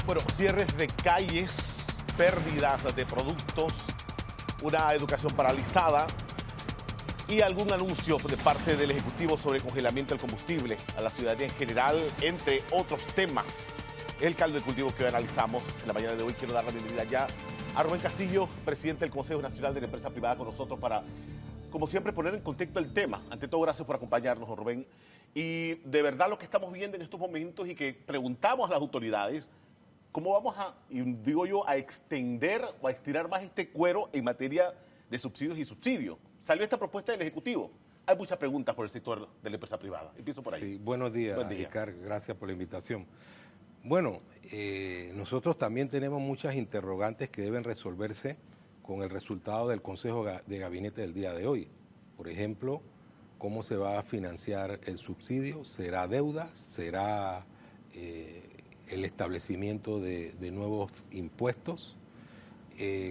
Bueno, cierres de calles, pérdidas de productos, una educación paralizada y algún anuncio de parte del Ejecutivo sobre congelamiento del combustible a la ciudadanía en general, entre otros temas. El caldo de cultivo que hoy analizamos en la mañana de hoy. Quiero dar la bienvenida ya a Rubén Castillo, presidente del Consejo Nacional de la Empresa Privada, con nosotros para, como siempre, poner en contexto el tema. Ante todo, gracias por acompañarnos, don Rubén. Y de verdad lo que estamos viendo en estos momentos y que preguntamos a las autoridades, ¿cómo vamos a, y digo yo, a extender o a estirar más este cuero en materia de subsidios y subsidios? Salió esta propuesta del Ejecutivo. Hay muchas preguntas por el sector de la empresa privada. Empiezo por ahí. Sí, buenos días, Buen día. Ricardo. Gracias por la invitación. Bueno, nosotros también tenemos muchas interrogantes que deben resolverse con el resultado del Consejo de Gabinete del día de hoy. Por ejemplo, ¿cómo se va a financiar el subsidio? ¿Será deuda? ¿Será el establecimiento de nuevos impuestos?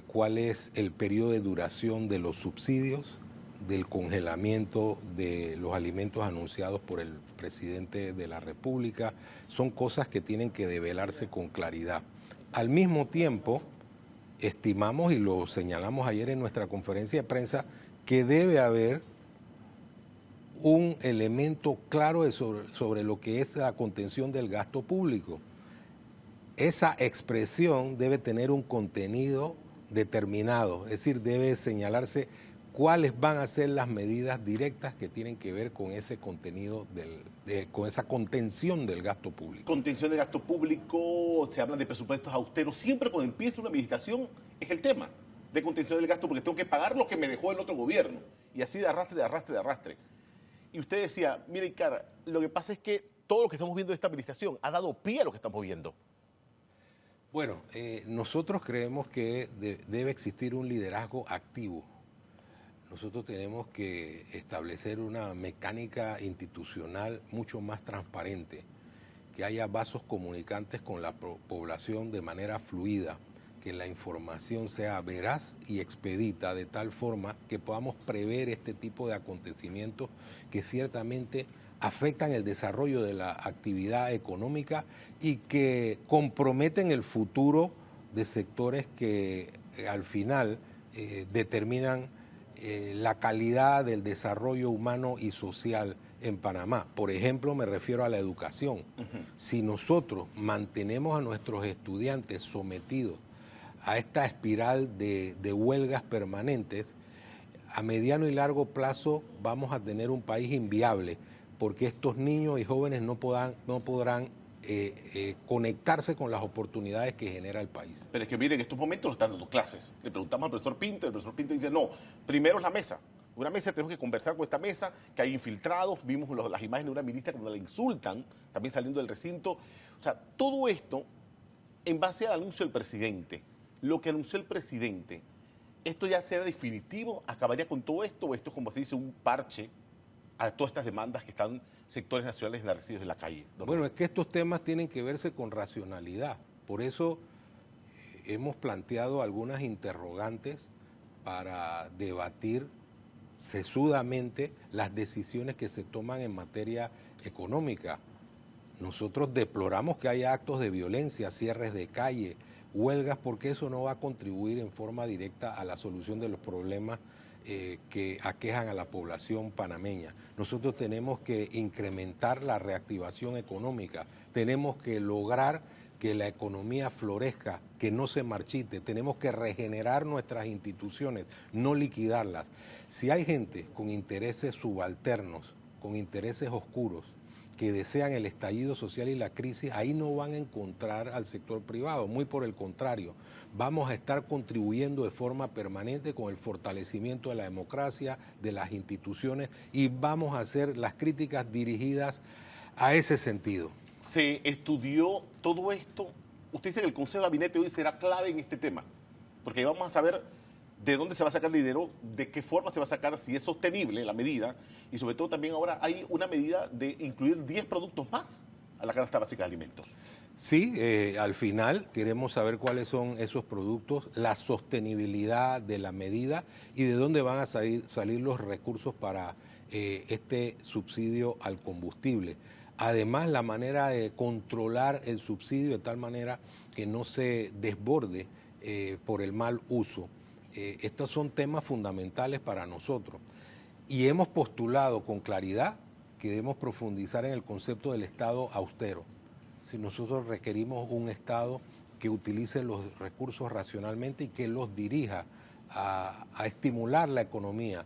¿Cuál es el periodo de duración de los subsidios? Del congelamiento de los alimentos anunciados por el presidente de la República. Son cosas que tienen que develarse con claridad. Al mismo tiempo, estimamos y lo señalamos ayer en nuestra conferencia de prensa que debe haber un elemento claro sobre lo que es la contención del gasto público. Esa expresión debe tener un contenido determinado, es decir, debe señalarse cuáles van a ser las medidas directas que tienen que ver con ese contenido, con esa contención del gasto público. Contención del gasto público, se hablan de presupuestos austeros. Siempre cuando empieza una administración es el tema de contención del gasto, porque tengo que pagar lo que me dejó el otro gobierno. Y así de arrastre, de arrastre, de arrastre. Y usted decía, mire, cara, lo que pasa es que todo lo que estamos viendo de esta administración ha dado pie a lo que estamos viendo. Bueno, nosotros creemos que debe existir un liderazgo activo. Nosotros tenemos que establecer una mecánica institucional mucho más transparente, que haya vasos comunicantes con la población de manera fluida, que la información sea veraz y expedita de tal forma que podamos prever este tipo de acontecimientos que ciertamente afectan el desarrollo de la actividad económica y que comprometen el futuro de sectores que al final determinan la calidad del desarrollo humano y social en Panamá. Por ejemplo, me refiero a la educación. Si nosotros mantenemos a nuestros estudiantes sometidos a esta espiral de huelgas permanentes, a mediano y largo plazo vamos a tener un país inviable, porque estos niños y jóvenes no podrán conectarse con las oportunidades que genera el país. Pero es que miren, en estos momentos no están dando clases. Le preguntamos al profesor Pinto, el profesor Pinto dice, no, primero es la mesa. Una mesa, tenemos que conversar con esta mesa, que hay infiltrados, vimos las imágenes de una ministra cuando la insultan, también saliendo del recinto. O sea, todo esto en base al anuncio del presidente. Lo que anunció el presidente, ¿esto ya será definitivo? ¿Acabaría con todo esto? ¿O esto es, como se dice, un parche a todas estas demandas que están sectores nacionales en la residuos de la calle? Bueno, es que estos temas tienen que verse con racionalidad. Por eso hemos planteado algunas interrogantes para debatir sesudamente las decisiones que se toman en materia económica. Nosotros deploramos que haya actos de violencia, cierres de calle, huelgas, porque eso no va a contribuir en forma directa a la solución de los problemas que aquejan a la población panameña. Nosotros tenemos que incrementar la reactivación económica, tenemos que lograr que la economía florezca, que no se marchite, tenemos que regenerar nuestras instituciones, no liquidarlas. Si hay gente con intereses subalternos, con intereses oscuros, que desean el estallido social y la crisis, ahí no van a encontrar al sector privado, muy por el contrario, vamos a estar contribuyendo de forma permanente con el fortalecimiento de la democracia, de las instituciones, y vamos a hacer las críticas dirigidas a ese sentido. Se estudió todo esto. Usted dice que el Consejo de Gabinete hoy será clave en este tema, porque ahí vamos a saber de dónde se va a sacar el dinero, de qué forma se va a sacar, si es sostenible la medida, y sobre todo también ahora hay una medida de incluir 10 productos más a la canasta básica de alimentos. Sí, al final queremos saber cuáles son esos productos, la sostenibilidad de la medida y de dónde van a salir los recursos para este subsidio al combustible. Además, la manera de controlar el subsidio de tal manera que no se desborde por el mal uso. Estos son temas fundamentales para nosotros. Y hemos postulado con claridad que debemos profundizar en el concepto del Estado austero. Si nosotros requerimos un Estado que utilice los recursos racionalmente y que los dirija a estimular la economía.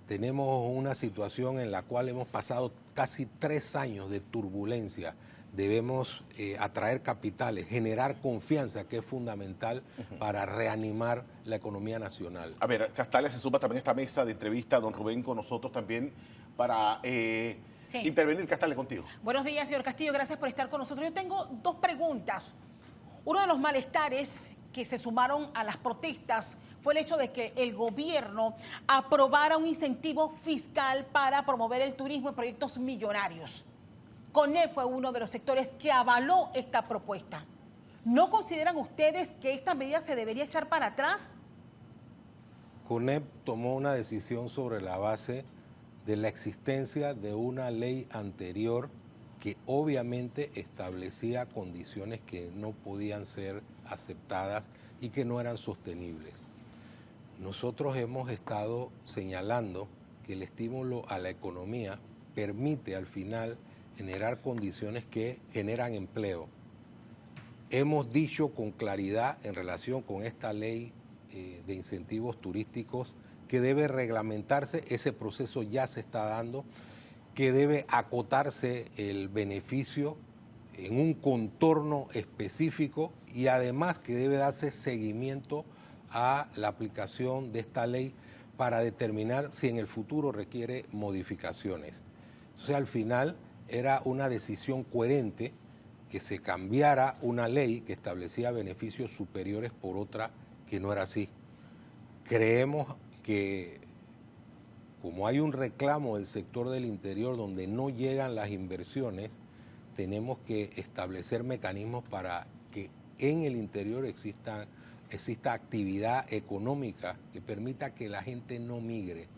Tenemos una situación en la cual hemos pasado casi 3 años de turbulencia. Debemos atraer capitales, generar confianza, que es fundamental para reanimar la economía nacional. A ver, Castalia se suma también a esta mesa de entrevista, don Rubén con nosotros también, para intervenir. Castalia, contigo. Buenos días, señor Castillo, gracias por estar con nosotros. Yo tengo 2 preguntas. Uno de los malestares que se sumaron a las protestas fue el hecho de que el gobierno aprobara un incentivo fiscal para promover el turismo en proyectos millonarios. CONEP fue uno de los sectores que avaló esta propuesta. ¿No consideran ustedes que esta medida se debería echar para atrás? CONEP tomó una decisión sobre la base de la existencia de una ley anterior que obviamente establecía condiciones que no podían ser aceptadas y que no eran sostenibles. Nosotros hemos estado señalando que el estímulo a la economía permite al final generar condiciones que generan empleo. Hemos dicho con claridad en relación con esta ley de incentivos turísticos que debe reglamentarse, ese proceso ya se está dando, que debe acotarse el beneficio en un contorno específico y además que debe darse seguimiento a la aplicación de esta ley para determinar si en el futuro requiere modificaciones. O sea, al final era una decisión coherente que se cambiara una ley que establecía beneficios superiores por otra que no era así. Creemos que como hay un reclamo del sector del interior donde no llegan las inversiones, tenemos que establecer mecanismos para que en el interior exista actividad económica que permita que la gente no migre.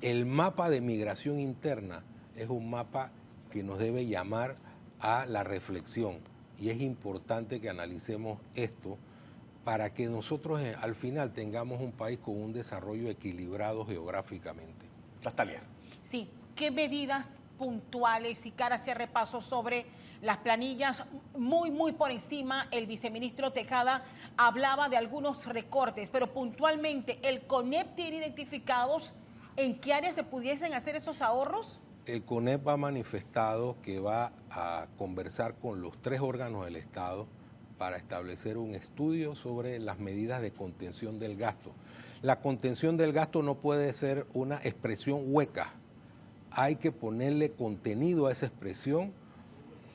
El mapa de migración interna es un mapa que nos debe llamar a la reflexión y es importante que analicemos esto para que nosotros al final tengamos un país con un desarrollo equilibrado geográficamente. Castalia. Sí, ¿qué medidas puntuales y cara hacia repaso sobre las planillas? Muy por encima, el viceministro Tejada hablaba de algunos recortes, pero puntualmente, ¿el CONEP tiene identificados en qué áreas se pudiesen hacer esos ahorros? El CONEP ha manifestado que va a conversar con los 3 órganos del Estado para establecer un estudio sobre las medidas de contención del gasto. La contención del gasto no puede ser una expresión hueca. Hay que ponerle contenido a esa expresión,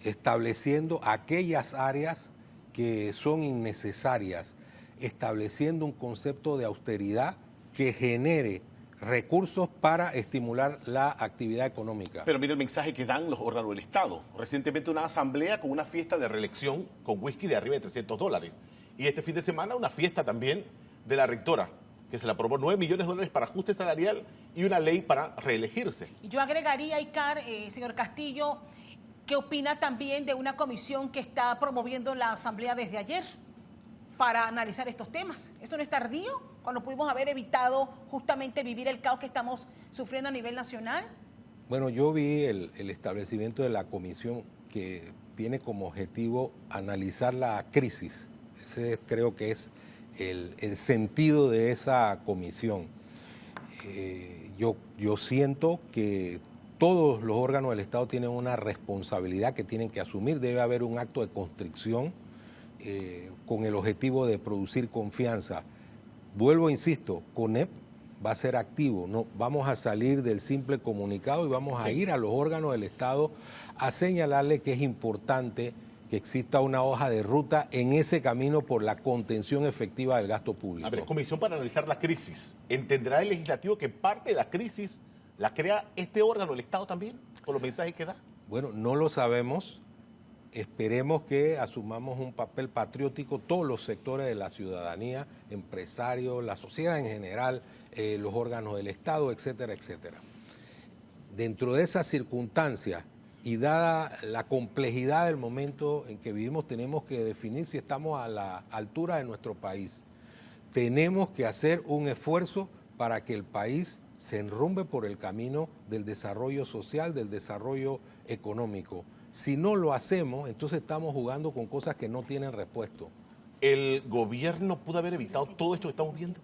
estableciendo aquellas áreas que son innecesarias, estableciendo un concepto de austeridad que genere recursos para estimular la actividad económica. Pero mire el mensaje que dan los órganos del Estado. Recientemente una asamblea con una fiesta de reelección con whisky de arriba de $300. Y este fin de semana una fiesta también de la rectora, que se le aprobó $9 millones para ajuste salarial y una ley para reelegirse. Yo agregaría, Icar, señor Castillo, ¿qué opina también de una comisión que está promoviendo la asamblea desde ayer para analizar estos temas? ¿Eso no es tardío, cuando pudimos haber evitado justamente vivir el caos que estamos sufriendo a nivel nacional? Bueno, yo vi el establecimiento de la comisión que tiene como objetivo analizar la crisis. Ese creo que es el sentido de esa comisión. Yo siento que todos los órganos del Estado tienen una responsabilidad que tienen que asumir. Debe haber un acto de constricción con el objetivo de producir confianza. Vuelvo, insisto, CONEP va a ser activo. No, vamos a salir del simple comunicado y vamos a ir a los órganos del Estado a señalarle que es importante que exista una hoja de ruta en ese camino por la contención efectiva del gasto público. A ver, comisión para analizar la crisis. ¿Entenderá el legislativo que parte de la crisis la crea este órgano, el Estado también, por los mensajes que da? Bueno, no lo sabemos. Esperemos que asumamos un papel patriótico todos los sectores de la ciudadanía, empresarios, la sociedad en general, los órganos del Estado, etcétera, etcétera. Dentro de esas circunstancias, y dada la complejidad del momento en que vivimos, tenemos que definir si estamos a la altura de nuestro país. Tenemos que hacer un esfuerzo para que el país se enrumbe por el camino del desarrollo social, del desarrollo económico. Si no lo hacemos, entonces estamos jugando con cosas que no tienen respuesta. ¿El gobierno pudo haber evitado todo esto que estamos viendo?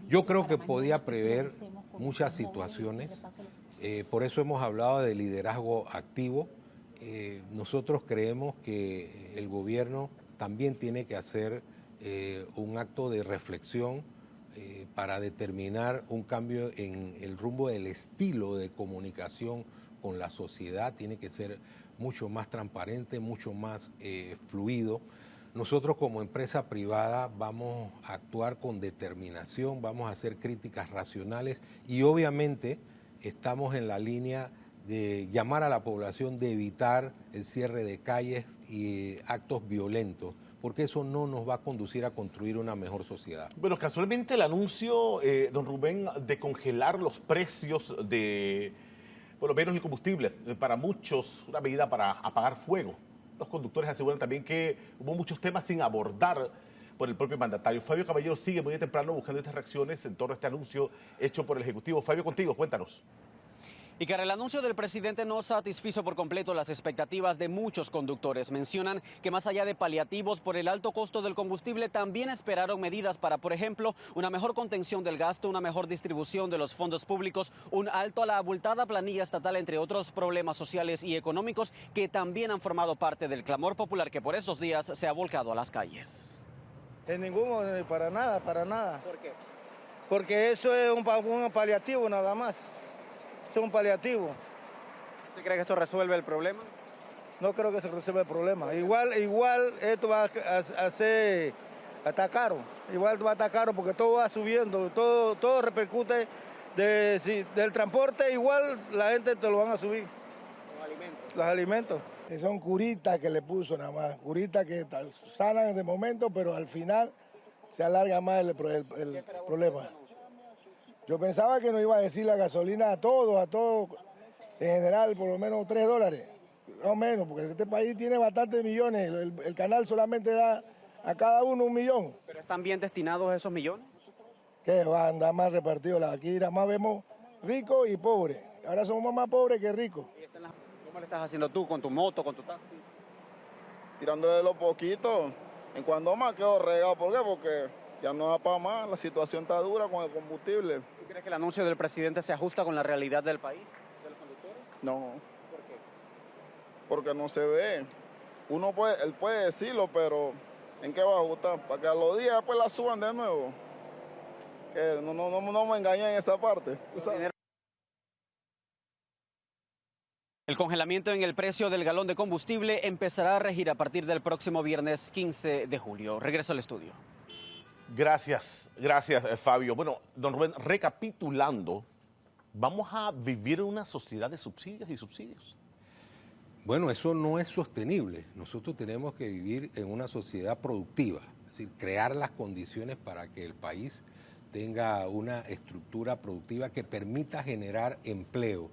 Yo creo que podía prever muchas situaciones, por eso hemos hablado de liderazgo activo. Nosotros creemos que el gobierno también tiene que hacer un acto de reflexión para determinar un cambio en el rumbo del estilo de comunicación con la sociedad. Tiene que ser mucho más transparente, mucho más fluido. Nosotros como empresa privada vamos a actuar con determinación, vamos a hacer críticas racionales y obviamente estamos en la línea de llamar a la población de evitar el cierre de calles y actos violentos, porque eso no nos va a conducir a construir una mejor sociedad. Bueno, casualmente el anuncio, don Rubén, de congelar los precios de, por lo menos el combustible, para muchos una medida para apagar fuego. Los conductores aseguran también que hubo muchos temas sin abordar por el propio mandatario. Fabio Caballero sigue muy temprano buscando estas reacciones en torno a este anuncio hecho por el Ejecutivo. Fabio, contigo, cuéntanos. Y que el anuncio del presidente no satisfizo por completo las expectativas de muchos conductores. Mencionan que más allá de paliativos por el alto costo del combustible, también esperaron medidas para, por ejemplo, una mejor contención del gasto, una mejor distribución de los fondos públicos, un alto a la abultada planilla estatal, entre otros problemas sociales y económicos que también han formado parte del clamor popular que por esos días se ha volcado a las calles. En ninguno, para nada, para nada. ¿Por qué? Porque eso es un paliativo nada más. Es un paliativo. ¿Usted cree que esto resuelve el problema? No creo que se resuelva el problema. Igual esto va a ser hasta caro. Igual va a estar caro porque todo va subiendo, todo repercute del transporte, igual la gente te lo van a subir. Los alimentos. Los alimentos. Son curitas que le puso nada más, curitas que sanan de momento, pero al final se alarga más el problema. Yo pensaba que no iba a decir la gasolina a todo, en general, por lo menos $3, más o menos, porque este país tiene bastantes millones, el canal solamente da a cada uno 1 millón. ¿Pero están bien destinados esos millones? ¿Qué va a andar más repartido? Aquí nada más vemos ricos y pobres, ahora somos más pobres que ricos. ¿Cómo le estás haciendo tú con tu moto, con tu taxi? Tirándole lo poquito, en cuando más quedo regado. ¿Por qué? Porque ya no da para más, la situación está dura con el combustible. ¿Tú crees que el anuncio del presidente se ajusta con la realidad del país, de los conductores? No. ¿Por qué? Porque no se ve. Él puede decirlo, pero ¿en qué va a ajustar? Para que a los días después la suban de nuevo. Que no me engañen en esa parte. El congelamiento en el precio del galón de combustible empezará a regir a partir del próximo viernes 15 de julio. Regreso al estudio. Gracias, Fabio. Bueno, don Rubén, recapitulando, ¿vamos a vivir en una sociedad de subsidios y subsidios? Bueno, eso no es sostenible. Nosotros tenemos que vivir en una sociedad productiva, es decir, crear las condiciones para que el país tenga una estructura productiva que permita generar empleo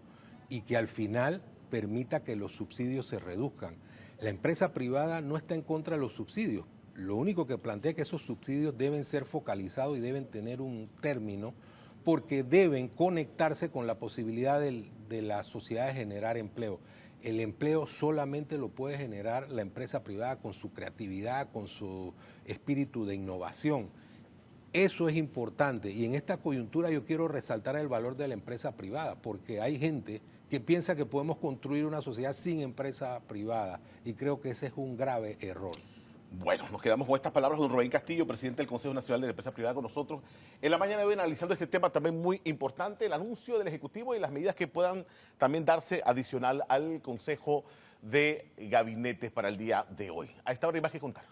y que al final permita que los subsidios se reduzcan. La empresa privada no está en contra de los subsidios. Lo único que plantea es que esos subsidios deben ser focalizados y deben tener un término porque deben conectarse con la posibilidad de la sociedad de generar empleo. El empleo solamente lo puede generar la empresa privada con su creatividad, con su espíritu de innovación. Eso es importante y en esta coyuntura yo quiero resaltar el valor de la empresa privada porque hay gente que piensa que podemos construir una sociedad sin empresa privada y creo que ese es un grave error. Bueno, nos quedamos con estas palabras de don Rubén Castillo, presidente del Consejo Nacional de la Empresa Privada, con nosotros. En la mañana de hoy analizando este tema también muy importante, el anuncio del Ejecutivo y las medidas que puedan también darse adicional al Consejo de Gabinetes para el día de hoy. A esta hora hay más que contar.